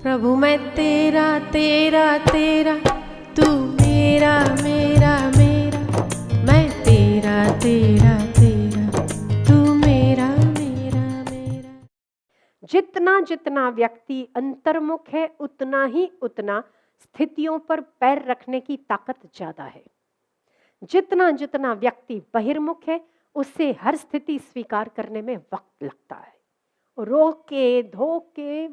प्रभु मैं तेरा तेरा तेरा, तू मेरा मेरा मेरा, मैं तेरा तेरा तेरा, तू मेरा मेरा मेरा। जितना जितना व्यक्ति अंतर्मुख है उतना ही उतना स्थितियों पर पैर रखने की ताकत ज्यादा है। जितना जितना व्यक्ति बहिर्मुख है उससे हर स्थिति स्वीकार करने में वक्त लगता है। रोके धोके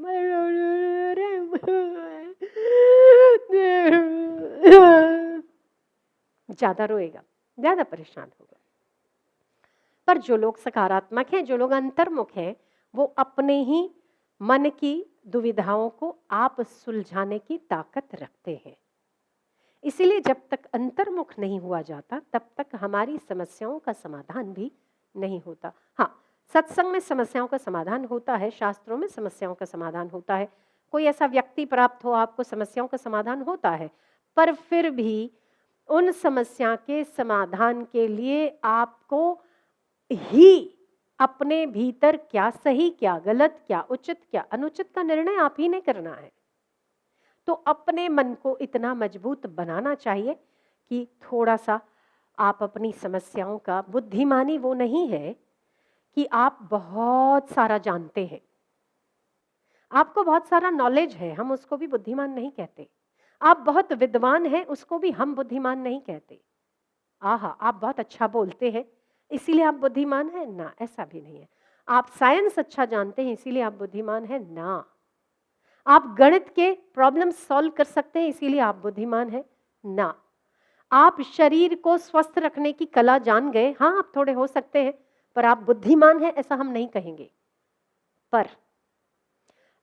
ज्यादा रोएगा, ज्यादा परेशान होगा। पर जो लोग सकारात्मक हैं, जो लोग अंतर्मुख हैं, वो अपने ही मन की दुविधाओं को आप सुलझाने की ताकत रखते हैं। इसीलिए जब तक अंतर्मुख नहीं हुआ जाता तब तक हमारी समस्याओं का समाधान भी नहीं होता। हाँ, सत्संग में समस्याओं का समाधान होता है, शास्त्रों में समस्याओं का समाधान होता है। कोई ऐसा व्यक्ति प्राप्त हो आपको, समस्याओं का समाधान होता है, पर फिर भी उन समस्या के समाधान के लिए आपको ही अपने भीतर क्या सही क्या गलत, क्या उचित क्या अनुचित का निर्णय आप ही ने करना है। तो अपने मन को इतना मजबूत बनाना चाहिए कि थोड़ा सा आप अपनी समस्याओं का, बुद्धिमानी वो नहीं है कि आप बहुत सारा जानते हैं, आपको बहुत सारा नॉलेज है, हम उसको भी बुद्धिमान नहीं कहते। आप बहुत विद्वान हैं, उसको भी हम बुद्धिमान नहीं कहते। आहा, आप बहुत अच्छा बोलते हैं इसीलिए आप बुद्धिमान हैं ना, ऐसा भी नहीं है। आप साइंस अच्छा जानते हैं इसीलिए आप बुद्धिमान हैं ना। आप गणित के प्रॉब्लम सॉल्व कर सकते हैं इसीलिए आप बुद्धिमान हैं ना। आप शरीर को स्वस्थ रखने की कला जान गए, हाँ आप थोड़े हो सकते हैं, पर आप बुद्धिमान हैं ऐसा हम नहीं कहेंगे। पर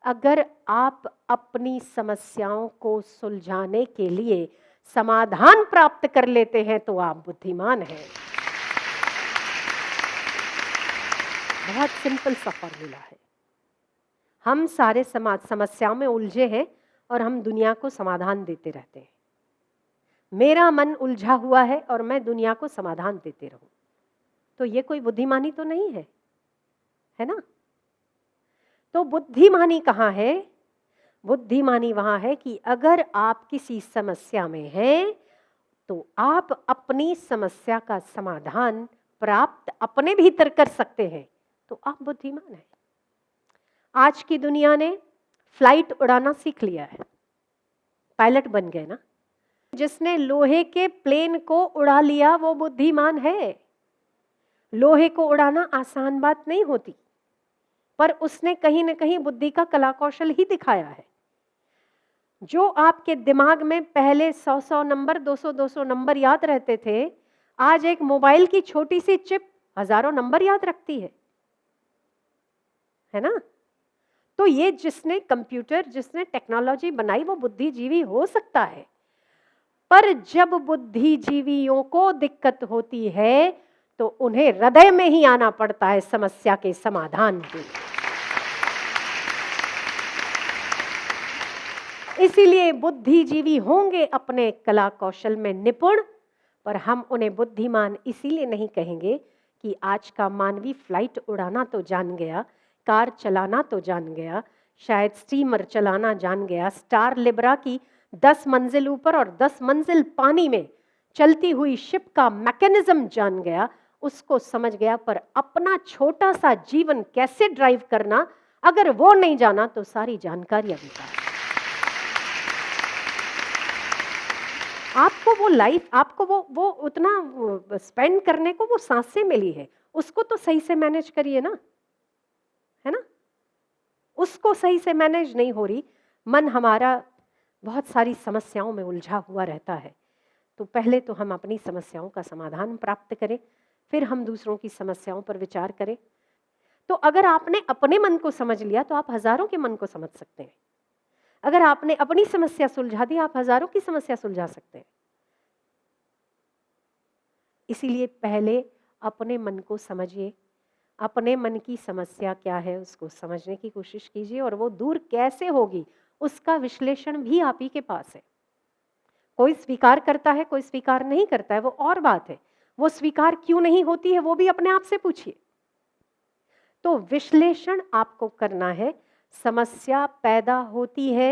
अगर आप अपनी समस्याओं को सुलझाने के लिए समाधान प्राप्त कर लेते हैं तो आप बुद्धिमान हैं। बहुत सिंपल सा फॉर्मूला है। हम सारे समस्याओं में उलझे हैं और हम दुनिया को समाधान देते रहते हैं। मेरा मन उलझा हुआ है और मैं दुनिया को समाधान देते रहूं, तो ये कोई बुद्धिमानी तो नहीं है, है ना। तो बुद्धिमानी कहाँ है? बुद्धिमानी वहां है कि अगर आप किसी समस्या में हैं तो आप अपनी समस्या का समाधान प्राप्त अपने भीतर कर सकते हैं, तो आप बुद्धिमान हैं। आज की दुनिया ने फ्लाइट उड़ाना सीख लिया है, पायलट बन गए ना। जिसने लोहे के प्लेन को उड़ा लिया वो बुद्धिमान है। लोहे को उड़ाना आसान बात नहीं होती, पर उसने कहीं ना कहीं बुद्धि का कला कौशल ही दिखाया है। जो आपके दिमाग में पहले 100 नंबर 200 नंबर याद रहते थे, आज एक मोबाइल की छोटी सी चिप हजारों नंबर याद रखती है ना। तो ये जिसने कंप्यूटर, जिसने टेक्नोलॉजी बनाई वो बुद्धिजीवी हो सकता है, पर जब बुद्धिजीवियों को दिक्कत होती है तो उन्हें हृदय में ही आना पड़ता है समस्या के समाधान के लिए। इसीलिए बुद्धिजीवी होंगे अपने कला कौशल में निपुण, पर हम उन्हें बुद्धिमान इसीलिए नहीं कहेंगे कि आज का मानवी फ्लाइट उड़ाना तो जान गया, कार चलाना तो जान गया, शायद स्टीमर चलाना जान गया, स्टार लिब्रा की 10 मंजिल ऊपर और 10 मंजिल पानी में चलती हुई शिप का मैकेनिज्म जान गया, उसको समझ गया, पर अपना छोटा सा जीवन कैसे ड्राइव करना अगर वो नहीं जाना तो सारी जानकारियां बेकार। आपको वो लाइफ, आपको वो उतना स्पेंड करने को वो सांसें मिली है, उसको तो सही से मैनेज करिए ना, है ना। उसको सही से मैनेज नहीं हो रही, मन हमारा बहुत सारी समस्याओं में उलझा हुआ रहता है। तो पहले तो हम अपनी समस्याओं का समाधान प्राप्त करें, फिर हम दूसरों की समस्याओं पर विचार करें। तो अगर आपने अपने मन को समझ लिया तो आप हजारों के मन को समझ सकते हैं। अगर आपने अपनी समस्या सुलझा दी आप हजारों की समस्या सुलझा सकते हैं। इसीलिए पहले अपने मन को समझिए, अपने मन की समस्या क्या है उसको समझने की कोशिश कीजिए, और वो दूर कैसे होगी उसका विश्लेषण भी आप ही के पास है। कोई स्वीकार करता है, कोई स्वीकार नहीं करता है, वो और बात है। वो स्वीकार क्यों नहीं होती है वो भी अपने आप से पूछिए। तो विश्लेषण आपको करना है, समस्या पैदा होती है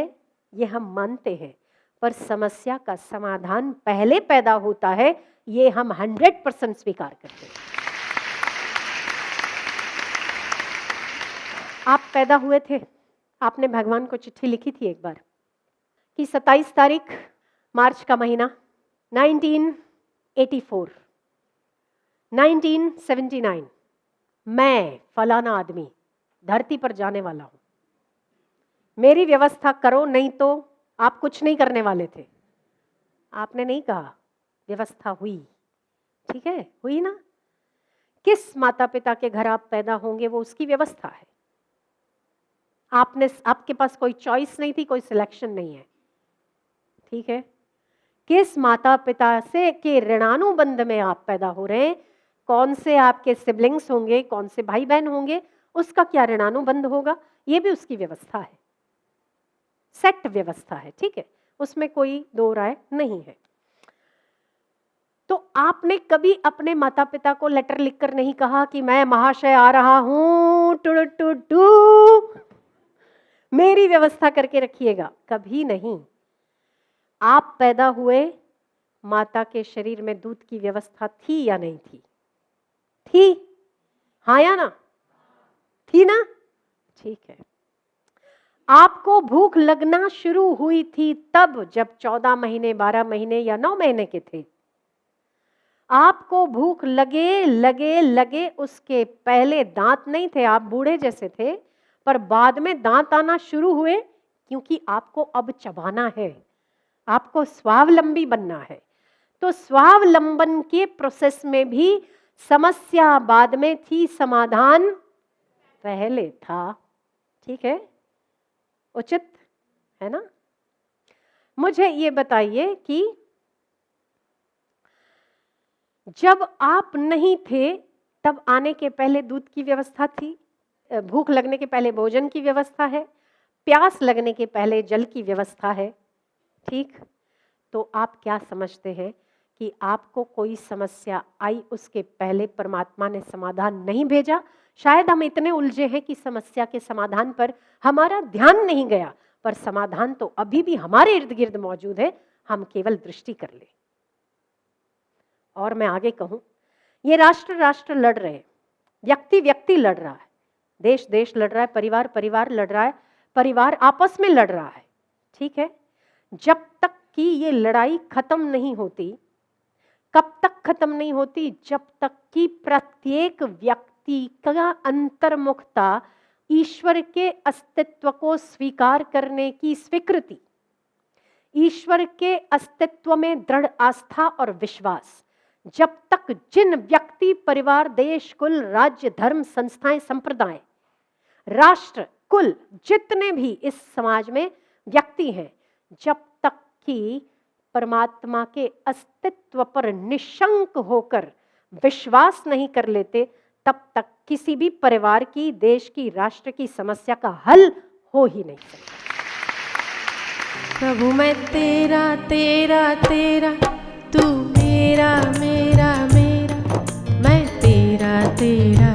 ये हम मानते हैं, पर समस्या का समाधान पहले पैदा होता है ये हम 100% स्वीकार करते हैं। आप पैदा हुए थे, आपने भगवान को चिट्ठी लिखी थी एक बार कि 27 तारीख मार्च का महीना 1984, 1979 मैं फलाना आदमी धरती पर जाने वाला हूं, मेरी व्यवस्था करो नहीं तो आप कुछ नहीं करने वाले थे। आपने नहीं कहा, व्यवस्था हुई। ठीक है, हुई ना। किस माता पिता के घर आप पैदा होंगे वो उसकी व्यवस्था है। आपके पास कोई चॉइस नहीं थी, कोई सिलेक्शन नहीं है। ठीक है, किस माता पिता से के ऋणानुबंध में आप पैदा हो रहे हैं, कौन से आपके सिबलिंग्स होंगे, कौन से भाई बहन होंगे, उसका क्या ऋणानुबंध होगा, ये भी उसकी व्यवस्था है, सेट व्यवस्था है। ठीक है, उसमें कोई दो राय नहीं है। तो आपने कभी अपने माता पिता को लेटर लिखकर नहीं कहा कि मैं महाशय आ रहा हूं, टू टू टू मेरी व्यवस्था करके रखिएगा, कभी नहीं। आप पैदा हुए, माता के शरीर में दूध की व्यवस्था थी या नहीं थी? थी, हाँ या ना? थी ना? ठीक है। आपको भूख लगना शुरू हुई थी तब जब 14 महीने, 12 महीने या 9 महीने के थे। आपको भूख लगे लगे लगे उसके पहले दांत नहीं थे, आप बूढ़े जैसे थे, पर बाद में दांत आना शुरू हुए क्योंकि आपको अब चबाना है, आपको स्वावलंबी बनना है। तो स्वावलंबन के प्रोसेस में भी समस्या बाद में थी, समाधान पहले था। ठीक है, उचित है ना? मुझे ये बताइए कि जब आप नहीं थे तब आने के पहले दूध की व्यवस्था थी, भूख लगने के पहले भोजन की व्यवस्था है, प्यास लगने के पहले जल की व्यवस्था है। ठीक, तो आप क्या समझते हैं कि आपको कोई समस्या आई उसके पहले परमात्मा ने समाधान नहीं भेजा? शायद हम इतने उलझे हैं कि समस्या के समाधान पर हमारा ध्यान नहीं गया, पर समाधान तो अभी भी हमारे इर्द गिर्द मौजूद है, हम केवल दृष्टि कर ले। और मैं आगे कहूं, ये राष्ट्र राष्ट्र लड़ रहे हैं, व्यक्ति व्यक्ति लड़ रहा है, देश देश लड़ रहा है, परिवार परिवार लड़ रहा है, परिवार आपस में लड़ रहा है। ठीक है, जब तक कि ये लड़ाई खत्म नहीं होती, कब तक खत्म नहीं होती? जब तक कि प्रत्येक व्यक्ति का अंतर्मुखता, ईश्वर के अस्तित्व को स्वीकार करने की स्वीकृति, ईश्वर के अस्तित्व में दृढ़ आस्था और विश्वास, जब तक जिन व्यक्ति, परिवार, देश, कुल, राज्य, धर्म, संस्थाएं, संप्रदाय, राष्ट्र, कुल, जितने भी इस समाज में व्यक्ति हैं, जब तक कि परमात्मा के अस्तित्व पर निशंक होकर विश्वास नहीं कर लेते, तब तक किसी भी परिवार की, देश की, राष्ट्र की समस्या का हल हो ही नहीं सकता। प्रभु मैं तेरा तेरा तेरा, तू मेरा मेरा मेरा, मैं तेरा तेरा